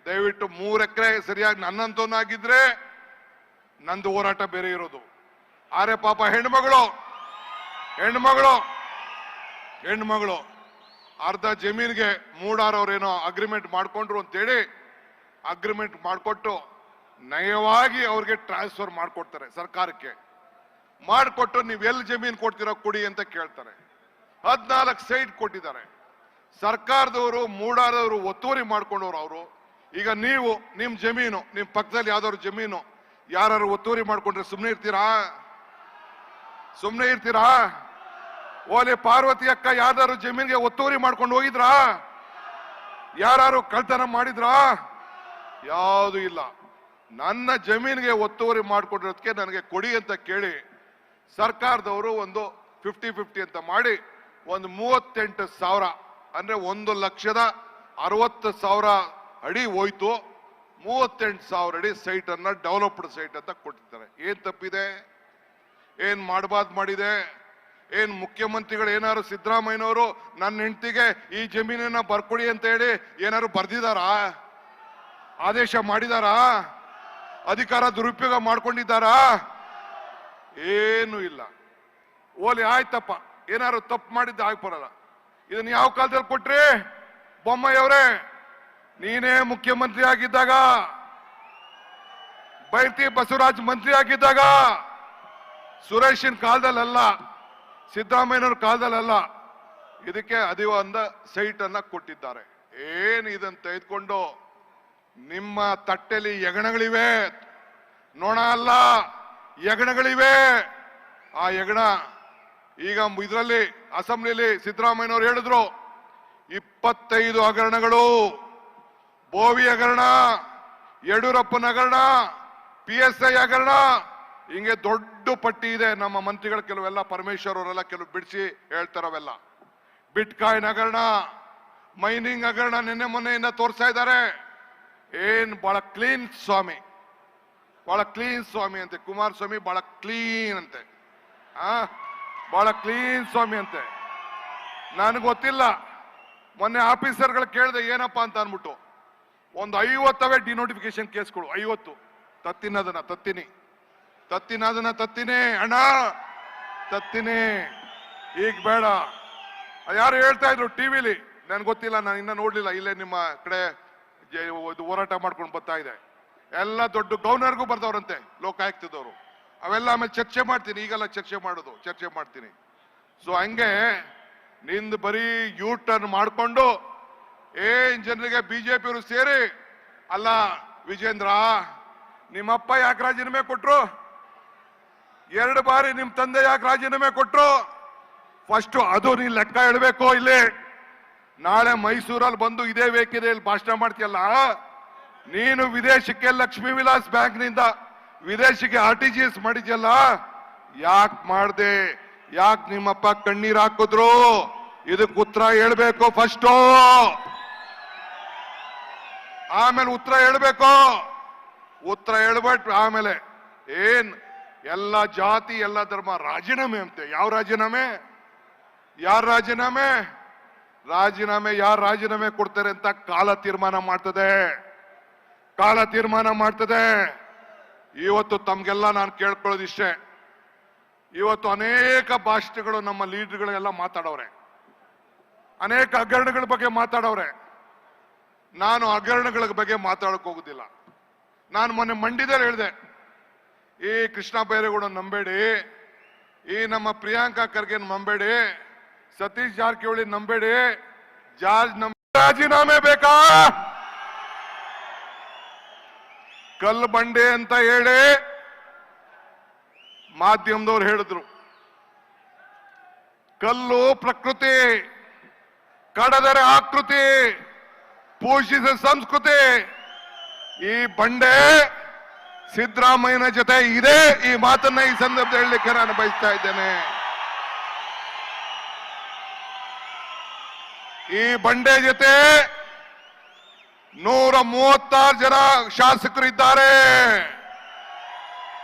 ದಯವಿಟ್ಟು 3 ಎಕರೆ ಸರಿಯಾಗಿ ನನ್ನಂತವನಾಗಿದ್ರೆ ನಂದು ಹೋರಾಟ ಬೇರೆ ಇರೋದು. ಆದ್ರೆ ಪಾಪ ಹೆಣ್ಮಗಳು ಅರ್ಧ ಜಮೀನ್ಗೆ ಮೂಡಾರವ್ರೇನೋ ಅಗ್ರಿಮೆಂಟ್ ಮಾಡ್ಕೊಂಡ್ರು ಅಂತೇಳಿ ಅಗ್ರಿಮೆಂಟ್ ಮಾಡಿಕೊಟ್ಟು ನಯವಾಗಿ ಅವ್ರಿಗೆ ಟ್ರಾನ್ಸ್ಫರ್ ಮಾಡ್ಕೊಡ್ತಾರೆ. ಸರ್ಕಾರಕ್ಕೆ ಮಾಡಿಕೊಟ್ಟು ನೀವು ಎಲ್ಲಿ ಜಮೀನು ಕೊಡ್ತೀರೋ ಕೊಡಿ ಅಂತ ಕೇಳ್ತಾರೆ. 14 ಸೈಟ್ ಕೊಟ್ಟಿದ್ದಾರೆ. ಸರ್ಕಾರದವರು ಮೂಡಾರದವರು ಒತ್ತುವರಿ ಮಾಡ್ಕೊಂಡವ್ರು ಅವರು. ಈಗ ನೀವು ನಿಮ್ ಜಮೀನು, ನಿಮ್ ಪಕ್ಕದಲ್ಲಿ ಯಾವ್ದಾದ್ರು ಜಮೀನು ಯಾರು ಒತ್ತುವರಿ ಮಾಡ್ಕೊಂಡ್ರೆ ಸುಮ್ಮನೆ ಇರ್ತೀರಾ? ಓಲೆ ಪಾರ್ವತಿ ಅಕ್ಕ ಯಾವ್ದಾದ್ರು ಜಮೀನ್ಗೆ ಒತ್ತುವರಿ ಮಾಡ್ಕೊಂಡು ಹೋಗಿದ್ರಾ? ಯಾರು ಕಳ್ತನ ಮಾಡಿದ್ರಾ? ಯಾವುದು ಇಲ್ಲ. ನನ್ನ ಜಮೀನಿಗೆ ಒತ್ತುವರಿ ಮಾಡ್ಕೊಂಡಿರೋದಕ್ಕೆ ನನಗೆ ಕೊಡಿ ಅಂತ ಕೇಳಿ ಸರ್ಕಾರದವರು ಒಂದು 50-50 ಅಂತ ಮಾಡಿ ಒಂದು 38,000 ಅಂದ್ರೆ 1,60,000 ಅಡಿ ಹೋಯ್ತು. 38,000 ಅಡಿ ಸೈಟ್ ಅನ್ನ ಡೆವಲಪ್ಡ್ ಸೈಟ್ ಅಂತ ಕೊಟ್ಟಿದ್ದಾರೆ. ಏನ್ ತಪ್ಪಿದೆ? ಏನ್ ಮಾಡಬಾರ್ದು ಮಾಡಿದೆ? ಏನ್ ಮುಖ್ಯಮಂತ್ರಿಗಳು ಏನಾದ್ರು ಸಿದ್ದರಾಮಯ್ಯನವರು ನನ್ನ ಹೆಂಡತಿಗೆ ಈ ಜಮೀನನ್ನ ಬರ್ಕೊಡಿ ಅಂತ ಹೇಳಿ ಏನಾದ್ರು ಬರ್ದಿದಾರಾ? ಆದೇಶ ಮಾಡಿದಾರಾ? ಅಧಿಕಾರ ದುರುಪಯೋಗ ಮಾಡ್ಕೊಂಡಿದ್ದಾರಾ? ಏನು ಇಲ್ಲ. ಓಲಿ ಆಯ್ತಪ್ಪ, ಏನಾದ್ರು ತಪ್ಪು ಮಾಡಿದ್ದ ಬರಲ್ಲ. ಇದನ್ನ ಯಾವ ಕಾಲದಲ್ಲಿ ಕೊಟ್ರಿ? ಬೊಮ್ಮಾಯಿಯವರೇ, ನೀನೇ ಮುಖ್ಯಮಂತ್ರಿ ಆಗಿದ್ದಾಗ, ಬೈರ್ತಿ ಬಸವರಾಜ್ ಮಂತ್ರಿ ಆಗಿದ್ದಾಗ, ಸುರೇಶನ್ ಕಾಲದಲ್ಲ, ಸಿದ್ದರಾಮಯ್ಯನವ್ರ ಕಾಲದಲ್ಲ, ಇದಕ್ಕೆ ಅದೇ ಒಂದು ಸೈಟ್ ಅನ್ನ ಕೊಟ್ಟಿದ್ದಾರೆ. ಏನ್ ಇದನ್ನ ತೆಗೆದುಕೊಂಡು ನಿಮ್ಮ ತಟ್ಟೆಲಿ ಯಗಣಗಳಿವೆ, ನೋಣ ಅಲ್ಲ, ಯಗಣಗಳಿವೆ. ಆ ಯಗಣ ಈಗ ಇದರಲ್ಲಿ ಅಸೆಂಬ್ಲಿಯಲ್ಲಿ ಸಿದ್ದರಾಮಯ್ಯನವರು ಹೇಳಿದ್ರು 25 ಹಗರಣಗಳು, ಬೋವಿ ಹಗರಣ, ಯಡಿಯೂರಪ್ಪನ ಹಗರಣ, PSI ಹಗರಣ, ಹಿಂಗೆ ದೊಡ್ಡ ಪಟ್ಟಿ ಇದೆ. ನಮ್ಮ ಮಂತ್ರಿಗಳು ಕೆಲವೆಲ್ಲ, ಪರಮೇಶ್ವರ್ ಅವರೆಲ್ಲ ಕೆಲವು ಬಿಡಿಸಿ ಹೇಳ್ತಾರವೆಲ್ಲ. ಬಿಟ್ಕಾಯಿನ್ ಹಗರಣ, ಮೈನಿಂಗ್ ಹಗರಣ ನಿನ್ನೆ ಮೊನ್ನೆಯಿಂದ ತೋರಿಸ್ತಾ ಇದ್ದಾರೆ. ಏನ್ ಬಹಳ ಕ್ಲೀನ್ ಸ್ವಾಮಿ ಅಂತೆ ಕುಮಾರಸ್ವಾಮಿ, ಬಹಳ ಕ್ಲೀನ್ ಅಂತೆ, ಬಹಳ ಕ್ಲೀನ್ ಸ್ವಾಮಿ ಅಂತೆ. ನನಗೆ ಗೊತ್ತಿಲ್ಲ. ಮೊನ್ನೆ ಆಫೀಸರ್ಗಳು ಕೇಳಿದೆ ಏನಪ್ಪಾ ಅಂತ ಅನ್ಬಿಟ್ಟು, ಒಂದು 50 ಡಿನೋಟಿಫಿಕೇಶನ್ ಕೇಸ್ಗಳು, 50 ತತ್ತಿನಿ ಅಣ್ಣ, ತತ್ತಿನಿ. ಈಗ ಬೇಡ. ಯಾರು ಹೇಳ್ತಾ ಇದ್ರು ಟಿವಿಲಿ, ನನ್ಗೆ ಗೊತ್ತಿಲ್ಲ, ನಾನು ಇನ್ನ ನೋಡ್ಲಿಲ್ಲ. ಇಲ್ಲೇ ನಿಮ್ಮ ಕಡೆ ಹೋರಾಟ ಮಾಡ್ಕೊಂಡು ಬರ್ತಾ ಇದೆ. ಎಲ್ಲ ದೊಡ್ಡ ಗವರ್ನರ್ಗೂ ಬರ್ದವ್ರಂತೆ ಲೋಕಾಯುಕ್ತದವರು. ಅವೆಲ್ಲ ಆಮೇಲೆ ಚರ್ಚೆ ಮಾಡ್ತೀನಿ, ಈಗೆಲ್ಲ ಚರ್ಚೆ ಮಾಡ್ತೀನಿ. ಸೊ ಹಂಗೆ ನಿಂದು ಬರೀ ಯೂ ಟರ್ನ್ ಮಾಡ್ಕೊಂಡು ಜನರಿಗೆ ಬಿಜೆಪಿಯವರು ಸೇರಿ, ಅಲ್ಲ ವಿಜೇಂದ್ರ, ನಿಮ್ಮಪ್ಪ ಯಾಕೆ ರಾಜೀನಾಮೆ ಕೊಟ್ರು? 2 ಬಾರಿ ನಿಮ್ ತಂದೆ ಯಾಕೆ ರಾಜೀನಾಮೆ ಕೊಟ್ರು? ಫಸ್ಟ್ ಅದು ನೀನ್ ಲೆಕ್ಕ ಹೇಳ್ಬೇಕು. ಇಲ್ಲಿ ನಾಳೆ ಮೈಸೂರಲ್ಲಿ ಬಂದು ಇದೇ ವೇದಿಕೆಯಲ್ಲಿ ಭಾಷಣ ಮಾಡ್ತೀಯಲ್ಲ, ನೀನು ವಿದೇಶಕ್ಕೆ ಲಕ್ಷ್ಮೀ ವಿಲಾಸ್ ಬ್ಯಾಂಕ್ ನಿಂದ ವಿದೇಶಕ್ಕೆ RTGS ಮಾಡಿದ್ಯಲ್ಲ, ಯಾಕೆ ಮಾಡ್ದೆ? ಯಾಕೆ ನಿಮ್ಮಪ್ಪ ಕಣ್ಣೀರ್ ಹಾಕಿದ್ರು? ಇದಕ್ಕೆ ಉತ್ತರ ಹೇಳ್ಬೇಕು ಫಸ್ಟ್. ಆಮೇಲೆ ಉತ್ತರ ಹೇಳ್ಬೇಕು. ಉತ್ತರ ಹೇಳ್ಬಿಟ್ಟು ಆಮೇಲೆ ಏನ್ ಎಲ್ಲ ಜಾತಿ ಎಲ್ಲ ಧರ್ಮ ರಾಜೀನಾಮೆ ಅಂತೆ. ಯಾವ ರಾಜೀನಾಮೆ? ಯಾರ ರಾಜೀನಾಮೆ? ಯಾರು ರಾಜೀನಾಮೆ ಕೊಡ್ತಾರೆ ಅಂತ ಕಾಲ ತೀರ್ಮಾನ ಮಾಡ್ತದೆ. ಇವತ್ತು ತಮ್ಗೆಲ್ಲ ನಾನು ಕೇಳ್ಕೊಳ್ಳೋದಿಷ್ಟೇ. ಇವತ್ತು ಅನೇಕ ಭಾಷೆಗಳು ನಮ್ಮ ಲೀಡರ್ಗಳೆಲ್ಲ ಮಾತಾಡವ್ರೆ, ಅನೇಕ ಹಗರಣಗಳ ಬಗ್ಗೆ ಮಾತಾಡವ್ರೆ. ನಾನು ಹಗರಣಗಳ ಬಗ್ಗೆ ಮಾತಾಡಕ್ ಹೋಗುದಿಲ್ಲ. ನಾನು ಮೊನ್ನೆ ಮಂಡ್ಯದಲ್ಲಿ ಹೇಳಿದೆ, ಈ ಕೃಷ್ಣ ಬೈರೇಗೌಡ ನಂಬೇಡಿ, ಈ ನಮ್ಮ ಪ್ರಿಯಾಂಕಾ ಖರ್ಗೆ ನಂಬೇಡಿ, ಸತೀಶ್ ಜಾರಕಿಹೊಳಿ ನಂಬೇಡಿ, ರಾಜೀನಾಮೆ ಬೇಕಾ? ಕಲ್ಲು ಬಂಡೆ ಅಂತ ಹೇಳಿ ಮಾಧ್ಯಮದವ್ರು ಹೇಳಿದ್ರು. ಕಲ್ಲು ಪ್ರಕೃತಿ, ಕಡದರೆ ಆಕೃತಿ, ಪೋಷಿಸ ಸಂಸ್ಕೃತಿ. ಈ ಬಂಡೆ ಸಿದ್ದರಾಮಯ್ಯನ ಜೊತೆ ಇದೆ. ಈ ಮಾತನ್ನ ಈ ಸಂದರ್ಭದಲ್ಲಿ ಹೇಳಲಿಕ್ಕೆ ನಾನು ಬಯಸ್ತಾ ಇದ್ದೇನೆ. ಈ ಬಂಡೆ ಜೊತೆ 136 ಜನ ಶಾಸಕರು ಇದ್ದಾರೆ.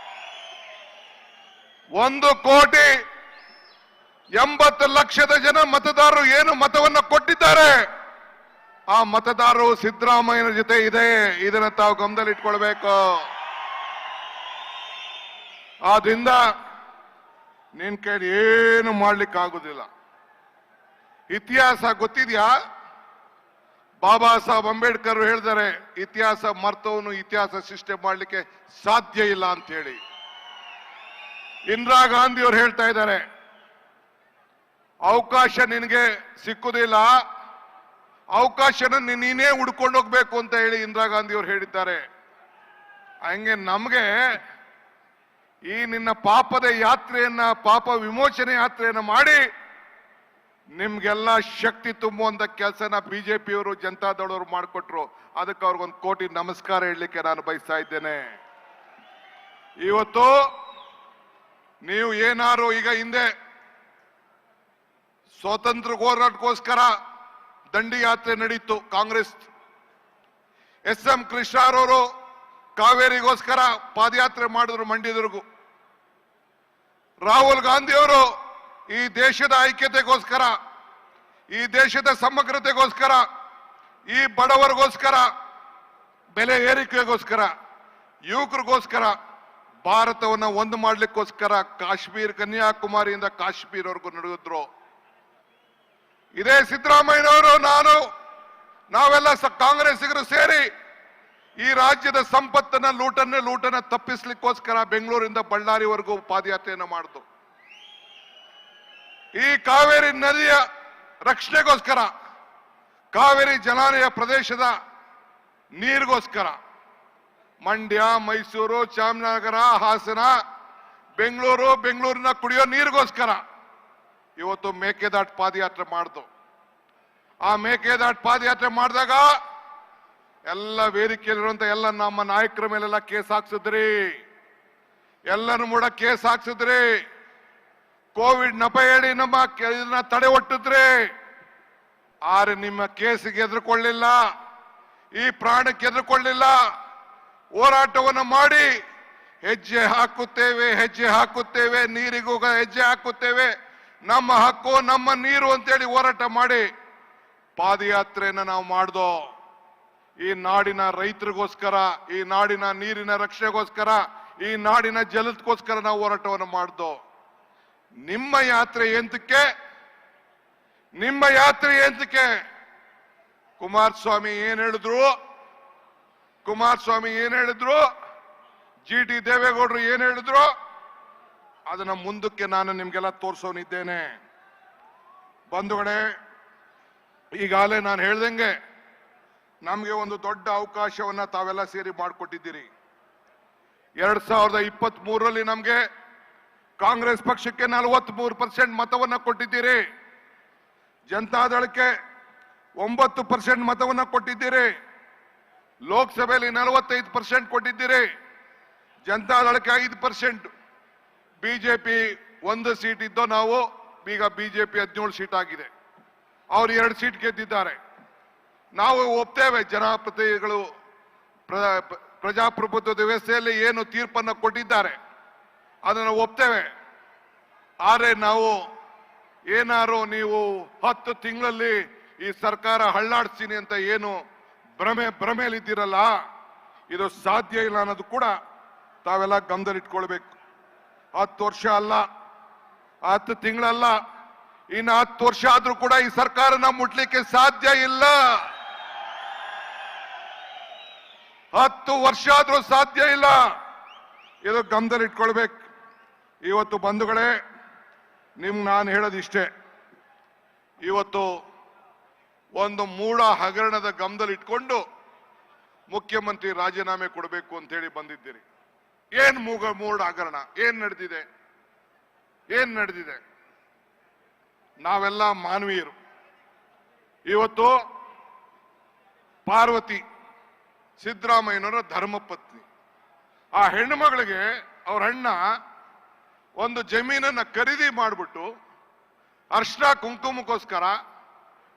1,80,00,000 ಜನ ಮತದಾರರು ಏನು ಮತವನ್ನ ಕೊಟ್ಟಿದ್ದಾರೆ. ಆ ಮತದಾರರು ಸಿದ್ದರಾಮಯ್ಯನ ಜೊತೆ ಇದೆ. ಇದನ್ನ ತಾವು ಗಮನದಲ್ಲಿ ಇಟ್ಕೊಳ್ಬೇಕು. ಆದ್ರಿಂದ ನಿನ್ ಕೈಲಿ ಏನು ಮಾಡ್ಲಿಕ್ಕೆ ಆಗುದಿಲ್ಲ. ಇತಿಹಾಸ ಗೊತ್ತಿದ್ಯಾ? ಬಾಬಾ ಸಾಹೇಬ್ ಅಂಬೇಡ್ಕರ್ ಹೇಳಿದ್ದಾರೆ, ಇತಿಹಾಸ ಮರ್ತವನು ಇತಿಹಾಸ ಸೃಷ್ಟಿ ಮಾಡ್ಲಿಕ್ಕೆ ಸಾಧ್ಯ ಇಲ್ಲ ಅಂತ ಹೇಳಿ. ಇಂದಿರಾ ಗಾಂಧಿ ಅವರು ಹೇಳ್ತಾ ಇದ್ದಾರೆ, ಅವಕಾಶ ನಿನಗೆ ಸಿಕ್ಕುದಿಲ್ಲ, ಅವಕಾಶನ ನೀನೇ ಹುಡ್ಕೊಂಡು ಹೋಗ್ಬೇಕು ಅಂತ ಹೇಳಿ ಇಂದಿರಾ ಗಾಂಧಿ ಅವರು ಹೇಳಿದ್ದಾರೆ. ಹಂಗೆ ನಮ್ಗೆ ಈ ನಿನ್ನ ಪಾಪದ ಯಾತ್ರೆಯನ್ನ, ಪಾಪ ವಿಮೋಚನೆ ಯಾತ್ರೆಯನ್ನ ಮಾಡಿ ನಿಮ್ಗೆಲ್ಲ ಶಕ್ತಿ ತುಂಬುವಂತ ಕೆಲಸನ ಬಿಜೆಪಿಯವರು, ಜನತಾದಳವರು ಮಾಡಿಕೊಟ್ರು. ಅದಕ್ಕೆ ಅವ್ರಿಗೊಂದು ಕೋಟಿ ನಮಸ್ಕಾರ ಹೇಳಲಿಕ್ಕೆ ನಾನು ಬಯಸ್ತಾ ಇದ್ದೇನೆ. ಇವತ್ತು ನೀವು ಏನಾರು ಈಗ ಹಿಂದೆ ಸ್ವಾತಂತ್ರ್ಯ ಹೋರಾಟಕ್ಕೋಸ್ಕರ ದಂಡಿ ಯಾತ್ರೆ ನಡೀತು ಕಾಂಗ್ರೆಸ್. SM ಕೃಷ್ಣರವರು ಕಾವೇರಿಗೋಸ್ಕರ ಪಾದಯಾತ್ರೆ ಮಾಡಿದ್ರು ಮಂಡ್ಯದವರೆಗೂ. ರಾಹುಲ್ ಗಾಂಧಿ ಅವರು ಈ ದೇಶದ ಐಕ್ಯತೆಗೋಸ್ಕರ, ಈ ದೇಶದ ಸಮಗ್ರತೆಗೋಸ್ಕರ, ಈ ಬಡವರಿಗೋಸ್ಕರ, ಬೆಲೆ ಏರಿಕೆಗೋಸ್ಕರ, ಯುವಕರಿಗೋಸ್ಕರ, ಭಾರತವನ್ನ ಒಂದು ಮಾಡ್ಲಿಕ್ಕೋಸ್ಕರ ಕಾಶ್ಮೀರ್, ಕನ್ಯಾಕುಮಾರಿಯಿಂದ ಕಾಶ್ಮೀರವರೆಗೂ ನಡೆದಿದ್ರು. ಇದೇ ಸಿದ್ದರಾಮಯ್ಯನವರು, ನಾವೆಲ್ಲ ಕಾಂಗ್ರೆಸ್ಸಿಗರು ಸೇರಿ ಈ ರಾಜ್ಯದ ಸಂಪತ್ತನ್ನ ಲೂಟನ್ನ ತಪ್ಪಿಸ್ಲಿಕ್ಕೋಸ್ಕರ ಬೆಂಗಳೂರಿಂದ ಬಳ್ಳಾರಿವರೆಗೂ ಪಾದಯಾತ್ರೆಯನ್ನು ಮಾಡಿದ್ರು. ಈ ಕಾವೇರಿ ನದಿಯ ರಕ್ಷಣೆಗೋಸ್ಕರ, ಕಾವೇರಿ ಜಲಾನಯ ಪ್ರದೇಶದ ನೀರಿಗೋಸ್ಕರ ಮಂಡ್ಯ, ಮೈಸೂರು, ಚಾಮರಾಜನಗರ, ಹಾಸನ, ಬೆಂಗಳೂರಿನ ಕುಡಿಯೋ ನೀರಿಗೋಸ್ಕರ ಇವತ್ತು ಮೇಕೆದಾಟು ಪಾದಯಾತ್ರೆ ಮಾಡಿದ್ರು. ಆ ಮೇಕೆದಾಟು ಪಾದಯಾತ್ರೆ ಮಾಡಿದಾಗ ಎಲ್ಲ ವೇದಿಕೆಯಲ್ಲಿರುವಂತ ಎಲ್ಲ ನಮ್ಮ ನಾಯಕರ ಮೇಲೆಲ್ಲ ಕೇಸ್ ಹಾಕ್ಸಿದ್ರಿ, ಎಲ್ಲರೂ ಕೂಡ ಕೇಸ್ ಹಾಕ್ಸಿದ್ರಿ. ಕೋವಿಡ್ ನೆಪ ಹೇಳಿ ನಮ್ಮ ಇದನ್ನ ತಡೆ ಒಟ್ಟಿದ್ರಿ. ಆದ್ರೆ ನಿಮ್ಮ ಕೇಸಿಗೆ ಎದುರುಕೊಳ್ಳಿಲ್ಲ, ಈ ಪ್ರಾಣಕ್ಕೆ ಎದುರುಕೊಳ್ಳಿಲ್ಲ. ಹೋರಾಟವನ್ನು ಮಾಡಿ ಹೆಜ್ಜೆ ಹಾಕುತ್ತೇವೆ, ನೀರಿಗೂ ಹೆಜ್ಜೆ ಹಾಕುತ್ತೇವೆ, ನಮ್ಮ ಹಕ್ಕು ನಮ್ಮ ನೀರು ಅಂತೇಳಿ ಹೋರಾಟ ಮಾಡಿ ಪಾದಯಾತ್ರೆಯನ್ನು ನಾವು ಮಾಡ್ದೋ. ಈ ನಾಡಿನ ರೈತರಿಗೋಸ್ಕರ, ಈ ನಾಡಿನ ನೀರಿನ ರಕ್ಷಣೆಗೋಸ್ಕರ, ಈ ನಾಡಿನ ಜಲದಗೋಸ್ಕರ ನಾವು ಹೋರಾಟವನ್ನು ಮಾಡ್ದೋ. ನಿಮ್ಮ ಯಾತ್ರೆ ಎಂತಕ್ಕೆ? ಕುಮಾರಸ್ವಾಮಿ ಏನ್ ಹೇಳಿದ್ರು, GT ದೇವೇಗೌಡರು ಏನ್ ಹೇಳಿದ್ರು, ಅದನ್ನ ಮುಂದಕ್ಕೆ ನಾನು ನಿಮ್ಗೆಲ್ಲ ತೋರಿಸೋನಿದ್ದೇನೆ. ಬಂಧುಗಳೇ, ಈಗಾಗಲೇ ನಾನು ಹೇಳ್ದಂಗೆ ನಮ್ಗೆ ಒಂದು ದೊಡ್ಡ ಅವಕಾಶವನ್ನ ತಾವೆಲ್ಲ ಸೇರಿ ಮಾಡಿಕೊಟ್ಟಿದ್ದೀರಿ. 2023ರಲ್ಲಿ ನಮ್ಗೆ ಕಾಂಗ್ರೆಸ್ ಪಕ್ಷಕ್ಕೆ 43% ಮತವನ್ನ ಕೊಟ್ಟಿದ್ದೀರಿ. ಜನತಾದಳಕ್ಕೆ 9% ಮತವನ್ನ ಕೊಟ್ಟಿದ್ದೀರಿ. ಲೋಕಸಭೆಯಲ್ಲಿ 45% ಕೊಟ್ಟಿದ್ದೀರಿ. ಜನತಾದಳಕ್ಕೆ 5%. ಬಿಜೆಪಿ 1 ಸೀಟ್ ಇದ್ದೋ ನಾವು, ಈಗ ಬಿಜೆಪಿ 17 ಸೀಟ್ ಆಗಿದೆ. ಅವ್ರು 2 ಸೀಟ್ ಗೆದ್ದಿದ್ದಾರೆ. ನಾವು ಒಪ್ತೇವೆ, ಜನಪ್ರತಿನಿಧಿಗಳು ಪ್ರಜಾಪ್ರಭುತ್ವದ ವ್ಯವಸ್ಥೆಯಲ್ಲಿ ಏನು ತೀರ್ಪನ್ನು ಕೊಟ್ಟಿದ್ದಾರೆ ಅದನ್ನು ಒಪ್ತೇವೆ. ಆದರೆ ನಾವು ಏನಾರು ನೀವು 10 ತಿಂಗಳಲ್ಲಿ ಈ ಸರ್ಕಾರ ಹಳ್ಳಾಡ್ತೀನಿ ಅಂತ ಏನು ಭ್ರಮೆಯಲ್ಲಿದ್ದೀರಲ್ಲ, ಇದು ಸಾಧ್ಯ ಇಲ್ಲ ಅನ್ನೋದು ಕೂಡ ತಾವೆಲ್ಲ ಗಮನದಲ್ಲಿಟ್ಕೊಳ್ಬೇಕು. 10 ವರ್ಷ ಅಲ್ಲ, 10 ತಿಂಗಳಲ್ಲ, ಇನ್ನು 10 ವರ್ಷ ಆದ್ರೂ ಕೂಡ ಈ ಸರ್ಕಾರನ ಮುಟ್ಲಿಕ್ಕೆ ಸಾಧ್ಯ ಇಲ್ಲ. 10 ವರ್ಷ ಆದ್ರೂ ಸಾಧ್ಯ ಇಲ್ಲ. ಇದು ಗಮನದಲ್ಲಿಟ್ಕೊಳ್ಬೇಕು. ಇವತ್ತು ಬಂಧುಗಳೇ, ನಾನು ಹೇಳೋದಿಷ್ಟೇ. ಇವತ್ತು ಒಂದು ಮೂಢ ಹಗರಣದ ಗಮನದಲ್ಲಿಟ್ಕೊಂಡು ಮುಖ್ಯಮಂತ್ರಿ ರಾಜೀನಾಮೆ ಕೊಡಬೇಕು ಅಂತ ಹೇಳಿ ಬಂದಿದ್ದೀರಿ. ಏನ್ ಮೂಢ ಹಗರಣ, ಏನ್ ನಡೆದಿದೆ? ನಾವೆಲ್ಲ ಮಾನವೀಯರು. ಇವತ್ತು ಪಾರ್ವತಿ ಸಿದ್ದರಾಮಯ್ಯನವರ ಧರ್ಮಪತ್ನಿ, ಆ ಹೆಣ್ಣುಮಗಳಿಗೆ ಅವ್ರ ಅಣ್ಣ ಒಂದು ಜಮೀನನ್ನ ಖರೀದಿ ಮಾಡಿಬಿಟ್ಟು ಅರ್ಶನ ಕುಂಕುಮಕ್ಕೋಸ್ಕರ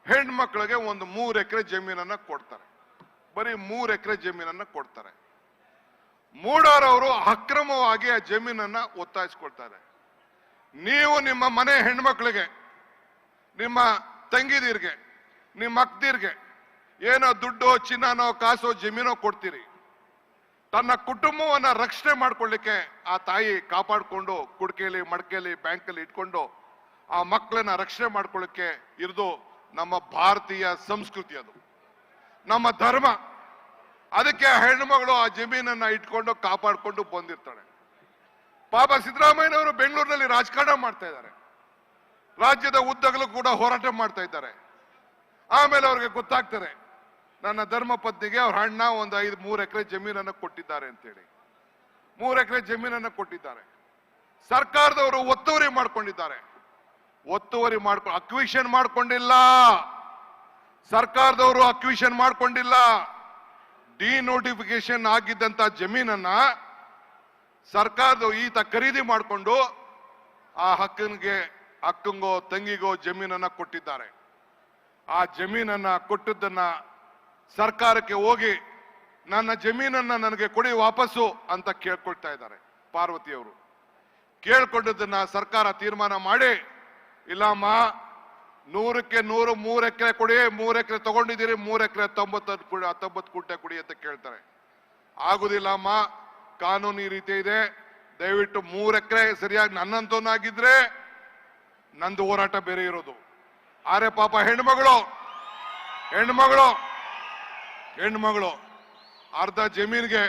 ಹೆಣ್ಮಕ್ಳಿಗೆ ಒಂದು 3 ಎಕರೆ ಜಮೀನನ್ನ ಕೊಡ್ತಾರೆ. ಬರೀ 3 ಎಕರೆ ಜಮೀನನ್ನ ಕೊಡ್ತಾರೆ. ಮೂಡಾರವರು ಅಕ್ರಮವಾಗಿ ಆ ಜಮೀನನ್ನ ಒತ್ತಾಯಿಸ್ಕೊಳ್ತಾರೆ. ನೀವು ನಿಮ್ಮ ಮನೆ ಹೆಣ್ಮಕ್ಳಿಗೆ, ನಿಮ್ಮ ತಂಗಿದೀರ್ಗೆ, ನಿಮ್ಮ ಅಕ್ಕದಿರ್ಗೆ ಏನೋ ದುಡ್ಡು, ಚಿನ್ನನೋ, ಕಾಸೋ, ಜಮೀನೋ ಕೊಡ್ತೀರಿ. ತನ್ನ ಕುಟುಂಬವನ್ನ ರಕ್ಷಣೆ ಮಾಡ್ಕೊಳ್ಳಿಕ್ಕೆ ಆ ತಾಯಿ ಕಾಪಾಡಿಕೊಂಡು ಕುಡ್ಕೆಯಲ್ಲಿ, ಮಡಕೆಯಲ್ಲಿ, ಬ್ಯಾಂಕಲ್ಲಿ ಇಟ್ಕೊಂಡು ಆ ಮಕ್ಕಳನ್ನ ರಕ್ಷಣೆ ಮಾಡ್ಕೊಳ್ಳಿಕ್ಕೆ ಇರೋದು ನಮ್ಮ ಭಾರತೀಯ ಸಂಸ್ಕೃತಿ, ಅದು ನಮ್ಮ ಧರ್ಮ. ಅದಕ್ಕೆ ಹೆಣ್ಣುಮಗಳು ಆ ಜಮೀನನ್ನ ಇಟ್ಕೊಂಡು ಕಾಪಾಡಿಕೊಂಡು ಬಂದಿರ್ತಾಳೆ. ಪಾಪ ಸಿದ್ದರಾಮಯ್ಯನವರು ಬೆಂಗಳೂರಿನಲ್ಲಿ ರಾಜಕಾರಣ ಮಾಡ್ತಾ ಇದ್ದಾರೆ. ರಾಜ್ಯದ ಉದ್ದಗಲೂ ಕೂಡ ಹೋರಾಟ ಮಾಡ್ತಾ ಇದ್ದಾರೆ. ಆಮೇಲೆ ಅವ್ರಿಗೆ ಗೊತ್ತಾಗ್ತಾರೆ, ನನ್ನ ಧರ್ಮ ಪತ್ನಿಗೆ ಅವ್ರ ಅಣ್ಣ ಒಂದು 3 ಎಕರೆ ಜಮೀನನ್ನು ಕೊಟ್ಟಿದ್ದಾರೆ ಅಂತೇಳಿ. 3 ಎಕರೆ ಜಮೀನನ್ನು ಕೊಟ್ಟಿದ್ದಾರೆ. ಸರ್ಕಾರದವರು ಒತ್ತುವರಿ ಮಾಡ್ಕೊಂಡಿದ್ದಾರೆ. ಅಕ್ವಿಷನ್ ಮಾಡ್ಕೊಂಡಿಲ್ಲ. ಸರ್ಕಾರದವರು ಅಕ್ವಿಷನ್ ಮಾಡ್ಕೊಂಡಿಲ್ಲ. ಡಿನೋಟಿಫಿಕೇಶನ್ ಆಗಿದ್ದಂತ ಜಮೀನನ್ನ ಸರ್ಕಾರದವರು ಈತ ಖರೀದಿ ಮಾಡಿಕೊಂಡು ಆ ಅಕ್ಕಂಗೋ ತಂಗಿಗೋ ಜಮೀನನ್ನ ಕೊಟ್ಟಿದ್ದಾರೆ. ಆ ಜಮೀನನ್ನ ಕೊಟ್ಟದ್ದನ್ನ ಸರ್ಕಾರಕ್ಕೆ ಹೋಗಿ ನನ್ನ ಜಮೀನನ್ನ ನನಗೆ ಕೊಡಿ ವಾಪಸ್ಸು ಅಂತ ಕೇಳ್ಕೊಳ್ತಾ ಇದ್ದಾರೆ. ಪಾರ್ವತಿಯವರು ಕೇಳ್ಕೊಂಡದನ್ನ ಸರ್ಕಾರ ತೀರ್ಮಾನ ಮಾಡಿ, ಇಲ್ಲಮ್ಮ 100ಕ್ಕೆ 100 3 ಎಕರೆ ಕೊಡಿ, 3 ಎಕರೆ ತಗೊಂಡಿದ್ದೀರಿ, 3 ಎಕರೆ 19 ಕುಂಟೆ ಕೊಡಿ ಅಂತ ಕೇಳ್ತಾರೆ. ಆಗುದಿಲ್ಲ ಅಮ್ಮ, ಕಾನೂನು ಈ ರೀತಿ ಇದೆ, ದಯವಿಟ್ಟು 3 ಎಕರೆ ಸರಿಯಾಗಿ ನನ್ನಂತವನಾಗಿದ್ರೆ ನಂದು ಹೋರಾಟ ಬೇರೆ ಇರೋದು. ಆದ್ರೆ ಪಾಪ ಹೆಣ್ಮಗಳು ಅರ್ಧ ಜಮೀನಿಗೆ